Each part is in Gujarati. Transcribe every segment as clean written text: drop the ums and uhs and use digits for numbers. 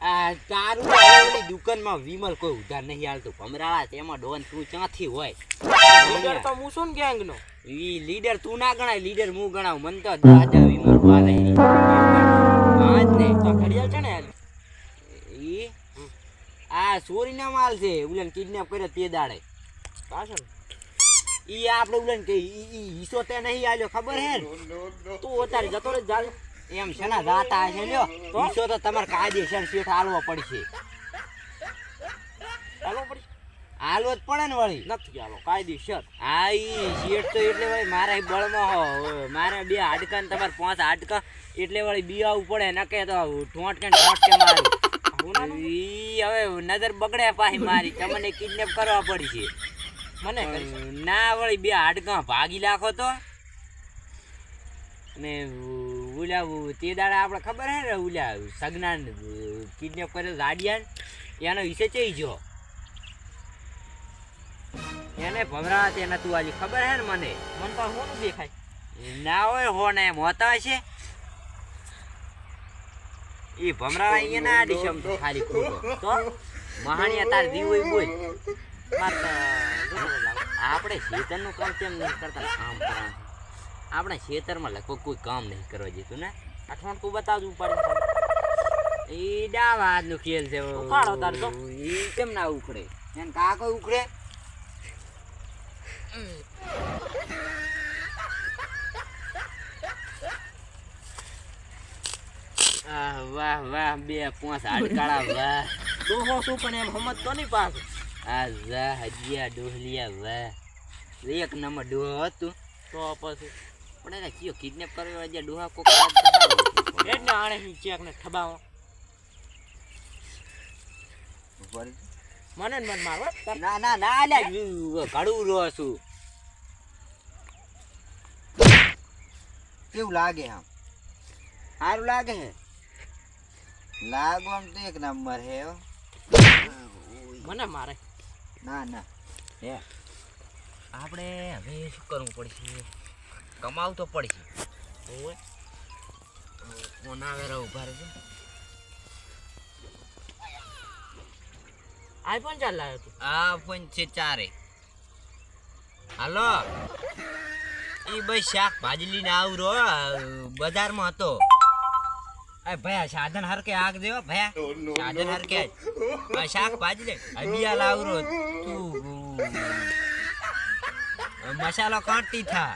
આ તારું ઓલી દુકાનમાં વિમલ કોઈ ઉધાર નહીં હાલતું ભમરાળા તેમાં ડોન તું ક્યાંથી હોય લીડર તો હું છું ને ગેંગ નો ઈ લીડર તું ના ગણાય લીડર હું ગણાવ મન તો દાદા વિમલ વાલે હા જ ને તો ઘડિયાળ છે ને ઈ આ ચોરી ના માલ છે ઉલન કિડનેપ કર્યો તે દાડે પાછળ ઈ આપણે ઉલન કે ઈ હિસ્સો તે નહીં આલ્યો ખબર હે તું અત્યારે જતો રે જા એમ છે ને દાતા છે લ્યો હિસ્સો તો તમારે કાયદેસર શેઠ હાલવો પડશે ચાલો પડી હાલવો જ પડે ને વળી નથી ચાલો કાયદેસર હા ઈ શેઠ તો એટલે વળી મારા બળમાં હો મારે બે હાડકા ને તમારે 5 હાડકા એટલે વળી બીવાવું પડે નકે તો ઠોંટકે મારું ઈ હવે નજર બગડે પાછી મારી તમને કિડનેપ કરવા પડી છે મને ના વળી બે હાડકા ભાગી નાખો તો ને ઓલા તે દાડા આપણે ખબર હે ને ઓલા સગનાન કિડનેપ કર્યો ગાડિયાન એનો વિશે ચઈ જો એને ભમરા તેને તું આજે ખબર હે ને મને તો હોનું દેખાય ના હોય હો ને એમ હોતા હશે એ ભમરા અહીંયા ના આડી સમજો ખાલી ખોટો તો મહાણિયા તાર દીવ હોય બોલ આપણે ખેતરનું કામ કેમ નહીં કરતા કામ કરવાનું આપણે ખેતરમાં લગભગ કોઈ કામ નહીં કરવા જતું ને અઠવાણ તું બતાવજો પાડી એ ડાવા નું ખેલ છે ઉખાડો તાર તો ઈ કેમ ના ઉખડે એને કાકો ઉખડે વાહ વાહ બે 5 હાડકાળા વાહ ડોહો શું પણ એમ હમત તો નહીં પાસ આ જા હજિયા ડોહલિયા વાહ એક નંબર ડોહો હતું તો પછી પણ એને કયો કિડનેપ કર્યો આજે ડોહા કોક એટલે આણે ચેક ને ખબાવો મને ને મન મારો ના ના ના લે ઘડું રો છું કેવું લાગે આમ સારું લાગે હે લાગવામાં તો એક નંબર હે મને મારે ના ના હે આપણે હવે શું કરવું પડશે કમાવું તો પડશે ઓય ઓના વેરા ઉભા રહેજો આઈફોન ચાલ લાવ્યો તું આ ફોન છે 4 હાલો ઈ ભાઈ શાકભાજી લઈને આવરો બજારમાં હતો અરે ભયા સાધન હરકે આગ દેવો ભયા સાધન હરકે આ શાકભાજી લે અબિયા લાવરો તું મસાલો કાઢતી થા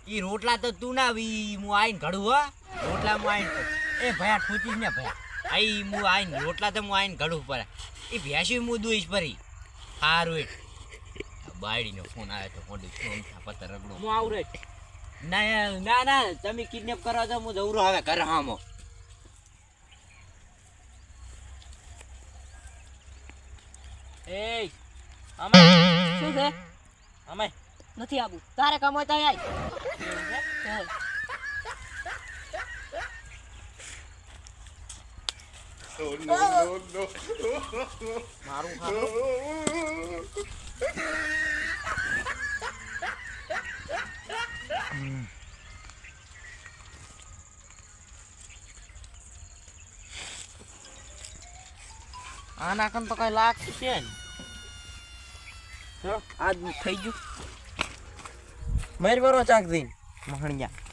ઈ રોટલા તો તું ના વી હું આઈને ઘડું હો રોટલા હું આઈને એ ભયા ઠૂચી ને ભયા આઈ હું આઈને રોટલા તો હું આઈને ઘડું પર એ ભેંસી હું દુઈશ પરી હારું બાયડીનો ફોન આવ્યો તો મોઢું ફોન પત્તર રગડો હું આવું રે ના ના ના તમે કિડનેપ કરો તો હું દৌરો હવે ઘર હામો એ અમે શું છે અમે નથી આવું તારે કમાય તો આય મારું ખાવું આના કન તો કઈ લાગતું છે ને આજ થઈ ગયું મારી બરો ચાક દઈને મહણિયા